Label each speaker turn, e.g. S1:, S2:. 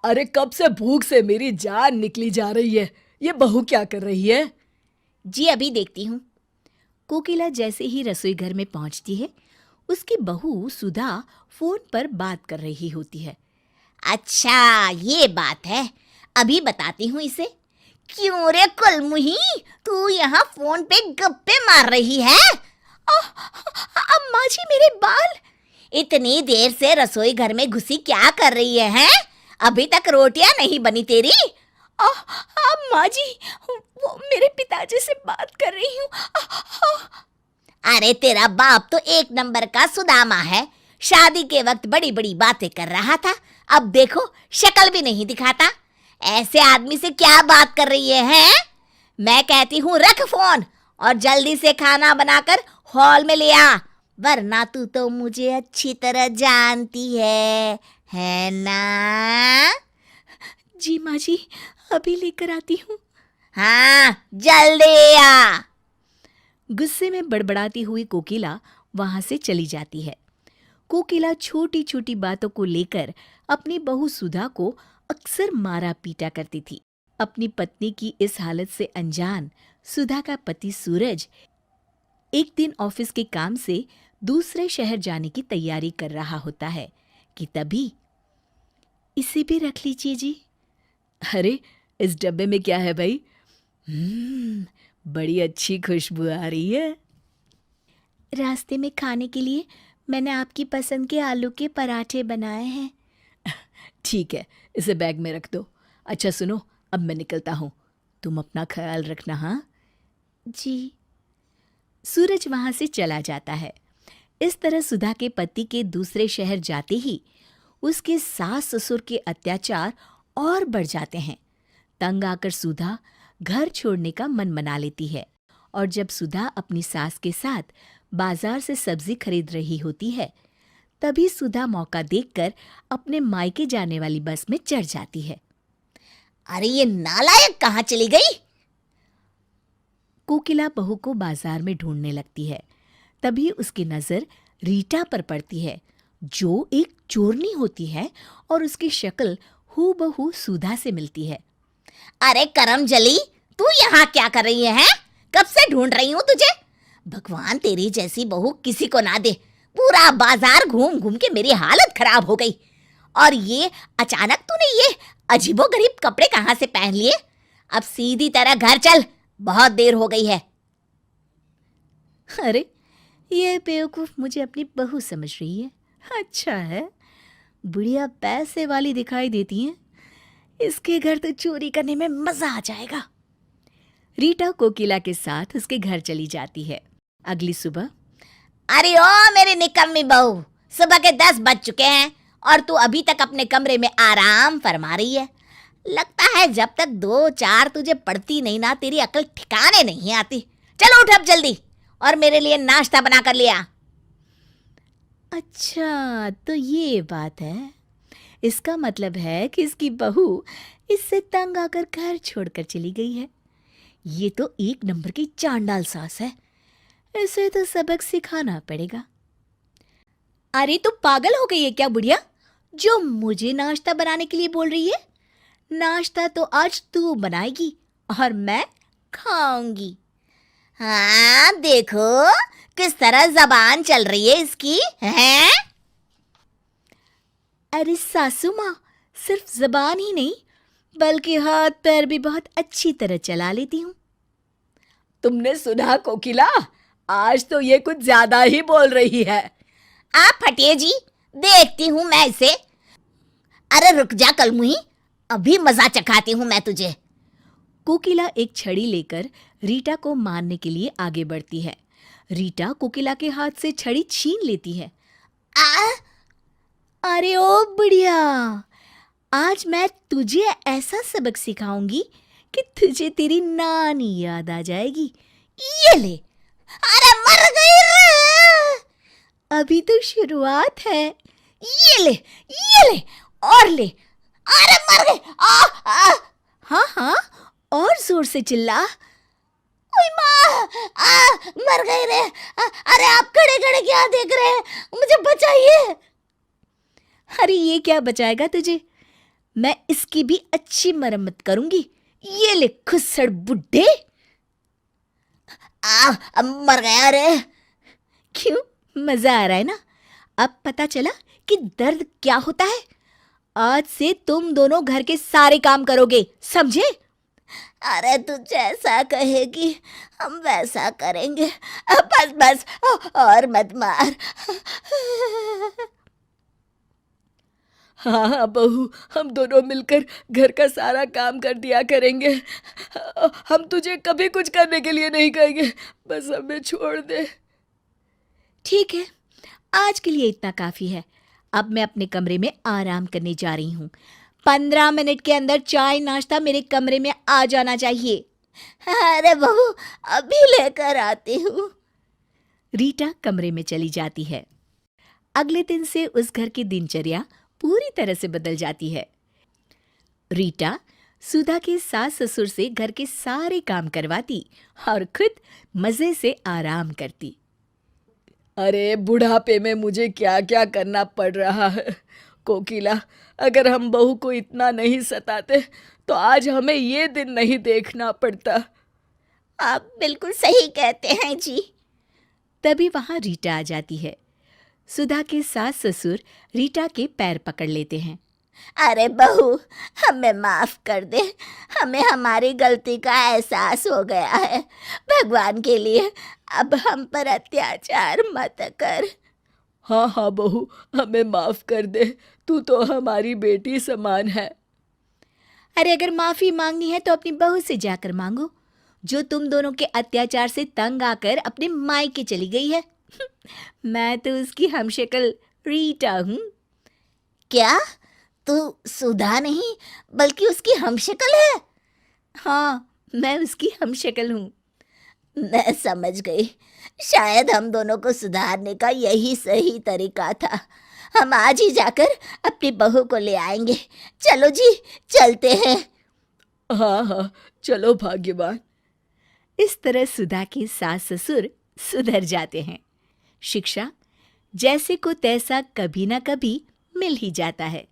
S1: अरे कब से भूख से मेरी जान निकली जा रही है। ये बहू क्या कर रही है?
S2: जी अभी देखती हूँ। कोकिला जैसे ही रसोई घर में पहुंचती है, उसकी बहू सुधा फोन पर बात कर रही होती है। अच्छा ये बात है, अभी बताती हूँ इसे। क्यों रे कुलमुही, तू यहाँ फोन पे गप्पे मार रही है? अम्मा जी मेरे बाल। इतनी देर से रसोई घर में घुसी क्या कर रही है, हैं? अभी तक रोटियां नहीं बनी तेरी? अम्मा जी, वो मेरे पिताजी से बात कर रही हूँ। अरे तेरा बाप तो एक नंबर का सुदामा है। शादी के वक्त बड़ी बड़ी बातें कर रहा था, अब देखो शक्ल भी नहीं दिखाता। ऐसे आदमी से क्या बात कर रही है? मैं कहती हूँ रख फोन और जल्दी से खाना बनाकर हॉल में ले आ, वरना तू तो मुझे अच्छी तरह जानती है ना? जी माँ जी, अभी लेकर आती हूँ। हाँ जल्दी आ। गुस्से में बड़बड़ाती हुई कोकिला वहां से चली जाती है। कोकिला छोटी छोटी बातों को लेकर अपनी बहू सुधा को अक्सर मारा पीटा करती थी। अपनी पत्नी की इस हालत से अनजान सुधा का पति सूरज एक दिन ऑफिस के काम से दूसरे शहर जाने की तैयारी कर रहा होता है कि तभी, इसे भी रख लीजिए जी।
S1: अरे इस डब्बे में क्या है भाई? बड़ी अच्छी खुशबू आ रही है।
S2: रास्ते में खाने के लिए मैंने आपकी पसंद के आलू के पराठे बनाए हैं।
S1: ठीक है, इसे बैग में रख दो। अच्छा सुनो, अब मैं निकलता हूँ, तुम अपना ख्याल रखना। हाँ
S2: जी। सूरज वहां से चला जाता है। इस तरह सुधा के पति के दूसरे शहर जाते ही उसके सास ससुर के अत्याचार और बढ़ जाते हैं। तंग आकर सुधा घर छोड़ने का मन मना लेती है और जब सुधा अपनी सास के साथ बाजार से सब्जी खरीद रही होती है, तभी सुधा मौका देखकर अपने मायके जाने वाली बस में चढ़ जाती है। अरे ये नालायक कहाँ चली गई? कोकिला बहू को बाजार में ढूंढने लगती है। तभी उसकी नजर रीटा पर पड़ती है, जो एक चोरनी होती है और उसकी शक्ल हूबहू सुधा से मिलती है। अरे करम जली, तू यहाँ क्या कर रही है? कब से ढूंढ रही हूँ तुझे। भगवान तेरी जैसी बहू किसी को ना दे। पूरा बाजार घूम घूम के मेरी हालत खराब हो गई। और ये अचानक तूने ये अजीबोगरीब कपड़े कहाँ से पहन लिए? अब सीधी तरह घर चल, बहुत देर हो गई है। अरे ये बेवकूफ मुझे अपनी बहू समझ रही है। अच्छा है, बुढ़िया पैसे वाली दिखाई देती है। इसके घर तो चोरी करने में मजा आ जाएगा। रीटा कोकिला के साथ उसके घर चली जाती है। अगली सुबह, अरे ओ मेरी निकम्मी बहू, सुबह के 10 बज चुके हैं और तू अभी तक अपने कमरे में आराम फरमा रही है। लगता है जब तक 2-4 तुझे पड़ती नहीं ना, तेरी अकल ठिकाने नहीं आती। चलो उठ अब जल्दी और मेरे लिए नाश्ता बना कर लिया। अच्छा तो ये बात है। इसका मतलब है कि इसकी बहू इससे तंग आकर घर छोड़कर चली गई है। ये तो एक नंबर की चांडाल सास है, इसे तो सबक सिखाना पड़ेगा। अरे तू पागल हो गई है क्या बुढ़िया, जो मुझे नाश्ता बनाने के लिए बोल रही है? नाश्ता तो आज तू बनाएगी और मैं खाऊंगी। हाँ देखो किस तरह जबान चल रही है इसकी, हैं? अरे सासू माँ, सिर्फ जबान ही नहीं बल्कि हाथ पैर भी बहुत अच्छी तरह चला लेती हूँ।
S1: तुमने सुना कोकिला, आज तो ये कुछ ज्यादा ही बोल रही है।
S2: आप हटिए जी, देखती हूँ मैं इसे। अरे रुक जा कलमुही, अभी मजा चखाती हूँ मैं तुझे। कोकिला एक छड़ी लेकर रीटा को मारने के लिए आगे बढ़ती है। रीटा कोकिला के हाथ से छड़ी छीन लेती है। अरे ओ बुढ़िया, आज मैं तुझे ऐसा सबक सिखाऊंगी कि तुझे तेरी नानी याद आ जाएगी। ये ले। अरे मर गई रे। अभी तो शुरुआत है। ये ले और ले। अरे मर गई। हाँ हाँ, और जोर से चिल्ला। ओए माँ, मर गई रे। अरे आप खड़े खड़े क्या देख रहे हैं, मुझे बचाइए। अरे ये क्या बचाएगा तुझे,
S1: मैं इसकी भी अच्छी मरम्मत करूंगी। ये ले खुस्सड़ बुड्ढे।
S2: अब मर गया रे।
S1: क्यों, मजा आ रहा है ना? अब पता चला कि दर्द क्या होता है। आज से तुम दोनों घर के सारे काम करोगे, समझे?
S2: अरे तू जैसा कहेगी हम वैसा करेंगे। बस बस, और मत मार।
S1: हाँ बहू, हम दोनों मिलकर घर का सारा काम कर दिया करेंगे। हम तुझे कभी कुछ करने के लिए नहीं कहेंगे, बस हमें छोड़ दे। ठीक है, आज के लिए इतना काफी है। अब मैं अपने कमरे में आराम करने जा रही हूँ। 15 मिनट के अंदर चाय नाश्ता मेरे कमरे में आ जाना चाहिए।
S2: अरे बहू, अभी लेकर आती हूँ।
S1: रीटा कमरे में चली जाती है। अगले दिन से उस घर की दिनचर्या पूरी तरह से बदल जाती है। रीटा सुधा के सास ससुर से घर के सारे काम करवाती और खुद मजे से आराम करती। अरे बुढ़ापे में मुझे क्या क्या करना पड़ रहा है। कोकिला, अगर हम बहू को इतना नहीं सताते तो आज हमें ये दिन नहीं देखना पड़ता।
S2: आप बिल्कुल सही कहते हैं जी।
S1: तभी वहां रीटा आ जाती है। सुधा के सास ससुर रीटा के पैर पकड़ लेते हैं।
S2: अरे बहू, हमें माफ कर दे। हमें हमारी गलती का एहसास हो गया है। भगवान के लिए अब हम पर अत्याचार मत कर।
S1: हाँ हाँ बहू, हमें माफ कर दे। तू तो हमारी बेटी समान है। अरे अगर माफी मांगनी है तो अपनी बहू से जाकर मांगो, जो तुम दोनों के अत्याचार से तंग आकर अपने मायके चली गई है। मैं तो उसकी हमशक्ल रीटा हूँ।
S2: क्या तू सुधा नहीं बल्कि उसकी हमशक्ल है?
S1: हाँ, मैं उसकी हमशक्ल हूँ।
S2: मैं समझ गई। शायद हम दोनों को सुधारने का यही सही तरीका था। हम आज ही जाकर अपनी बहू को ले आएंगे। चलो जी, चलते हैं।
S1: हाँ हाँ, चलो भाग्यवान। इस तरह सुधा के सास ससुर सुधर जाते हैं। शिक्षा जैसे को तैसा कभी ना कभी मिल ही जाता है।